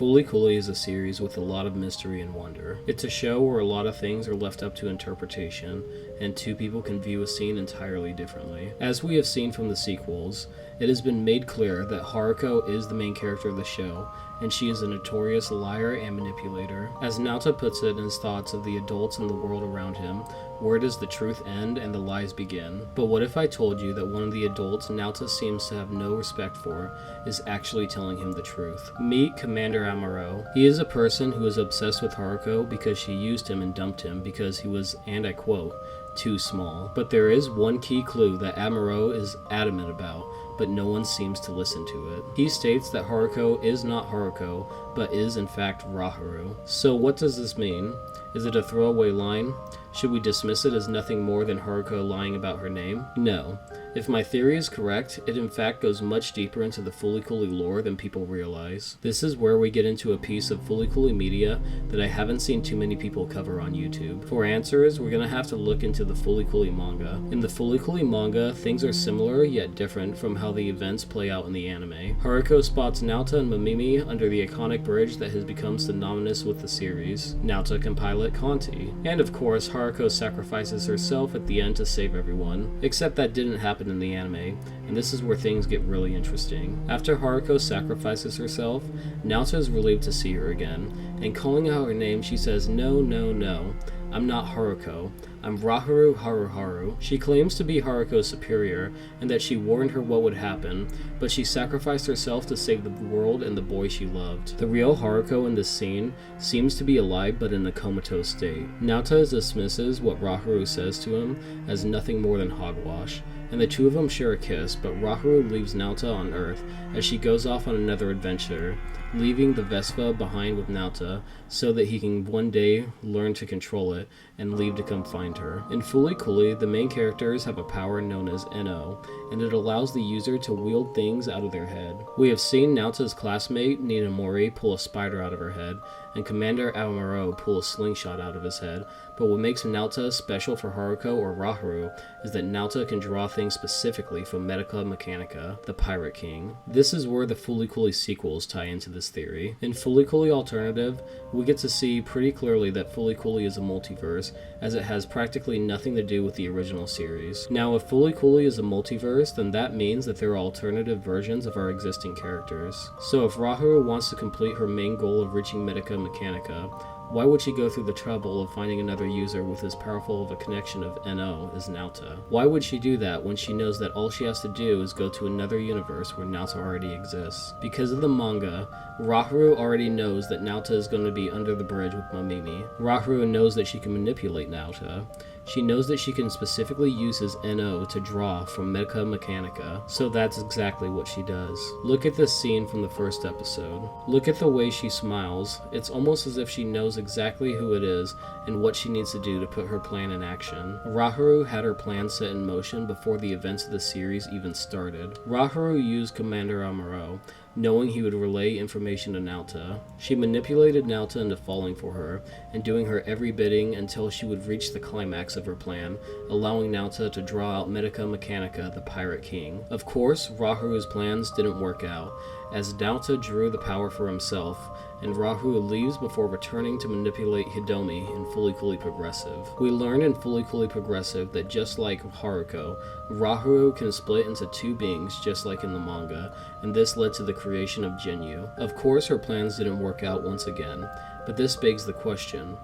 Fooly Cooly is a series with a lot of mystery and wonder. It's a show where a lot of things are left up to interpretation, and two people can view a scene entirely differently. As we have seen from the sequels, it has been made clear that Haruko is the main character of the show, and she is a notorious liar and manipulator. As Naota puts it in his thoughts of the adults in the world around him, where does the truth end and the lies begin? But what if I told you that one of the adults Naota seems to have no respect for is actually telling him the truth? Meet Commander Amaru. He is a person who is obsessed with Haruko because she used him and dumped him because he was, and I quote, too small. But there is one key clue that Amaru is adamant about, but no one seems to listen to it. He states that Haruko is not Haruko, but is in fact Rahuru. So what does this mean? Is it a throwaway line? Should we dismiss it as nothing more than Haruko lying about her name? No. If my theory is correct, it in fact goes much deeper into the Fooly Cooly lore than people realize. This is where we get into a piece of Fooly Cooly media that I haven't seen too many people cover on YouTube. For answers, we're gonna have to look into the Fooly Cooly manga. In the Fooly Cooly manga, things are similar yet different from how the events play out in the anime. Haruko spots Naota and Mamimi under the iconic bridge that has become synonymous with the series. Naota can pilot Conti. And of course, Haruko sacrifices herself at the end to save everyone. Except that didn't happen in the anime, and this is where things get really interesting. After Haruko sacrifices herself, Naota is relieved to see her again, and calling out her name, she says, "No, no, no. I'm not Haruko. I'm Rahuru Haru. She claims to be Haruko's superior, and that she warned her what would happen, but she sacrificed herself to save the world and the boy she loved. The real Haruko in this scene seems to be alive but in a comatose state. Naota dismisses what Rahuru says to him as nothing more than hogwash, and the two of them share a kiss, but Rahuru leaves Naota on Earth as she goes off on another adventure, leaving the Vespa behind with Naota so that he can one day learn to control it and leave to come find her. In Fooly Cooly, the main characters have a power known as NO, and it allows the user to wield things out of their head. We have seen Naota's classmate Ninamori pull a spider out of her head, and Commander Amaru pull a slingshot out of his head, but what makes Naota special for Haruko or Rahuru is that Naota can draw things specifically from Medica Mechanica, the Pirate King. This is where the Fooly Cooly sequels tie into this theory. In Fooly Cooly Alternative, we get to see pretty clearly that Fooly Cooly is a multiverse, as it has practically nothing to do with the original series. Now, if Fooly Cooly is a multiverse, then that means that there are alternative versions of our existing characters. So if Rahuru wants to complete her main goal of reaching Medica Mechanica, why would she go through the trouble of finding another user with as powerful of a connection of NO as Naota? Why would she do that when she knows that all she has to do is go to another universe where Naota already exists? Because of the manga, Rahuru already knows that Naota is going to be under the bridge with Mamimi. Rahuru knows that she can manipulate Naota. She knows that she can specifically use his NO to draw from Medica Mechanica, so that's exactly what she does. Look at this scene from the first episode. Look at the way she smiles. It's almost as if she knows exactly who it is and what she needs to do to put her plan in action. Rahuru had her plan set in motion before the events of the series even started. Rahuru used Commander Amaru, knowing he would relay information to Naota. She manipulated Naota into falling for her, and doing her every bidding until she would reach the climax of her plan, allowing Naota to draw out Medica Mechanica, the Pirate King. Of course, Rahuru's plans didn't work out, as Naota drew the power for himself, and Rahuru leaves before returning to manipulate Hidomi in Fooly Cooly Progressive. We learn in Fooly Cooly Progressive that just like Haruko, Rahuru can split into two beings just like in the manga, and this led to the creation of Jinyu. Of course, her plans didn't work out once again, but this begs the question,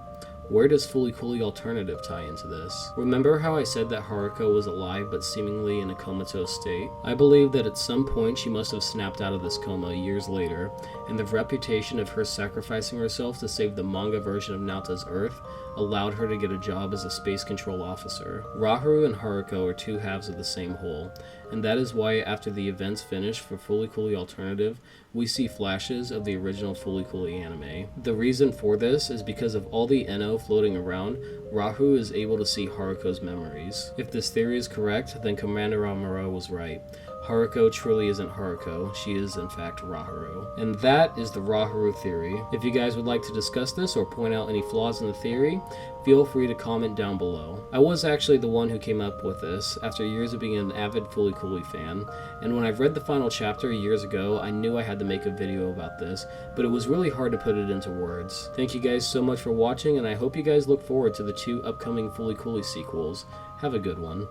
where does Fooly Cooly Alternative tie into this? Remember how I said that Haruko was alive but seemingly in a comatose state? I believe that at some point she must have snapped out of this coma years later, and the reputation of her sacrificing herself to save the manga version of Naota's Earth allowed her to get a job as a space control officer. Rahuru and Haruko are two halves of the same whole, and that is why after the events finish for Fooly Cooly Alternative, we see flashes of the original Fooly Cooly anime. The reason for this is because of all the NO floating around, Rahuru is able to see Haruko's memories. If this theory is correct, then Commander Amaru was right. Haruko truly isn't Haruko, she is in fact Rahuru. And that is the Raharu Theory. If you guys would like to discuss this or point out any flaws in the theory, feel free to comment down below. I was actually the one who came up with this after years of being an avid Fooly Cooly fan, and when I've read the final chapter years ago, I knew I had to make a video about this, but it was really hard to put it into words. Thank you guys so much for watching, and I hope you guys look forward to the 2 upcoming Fooly Cooly sequels. Have a good one.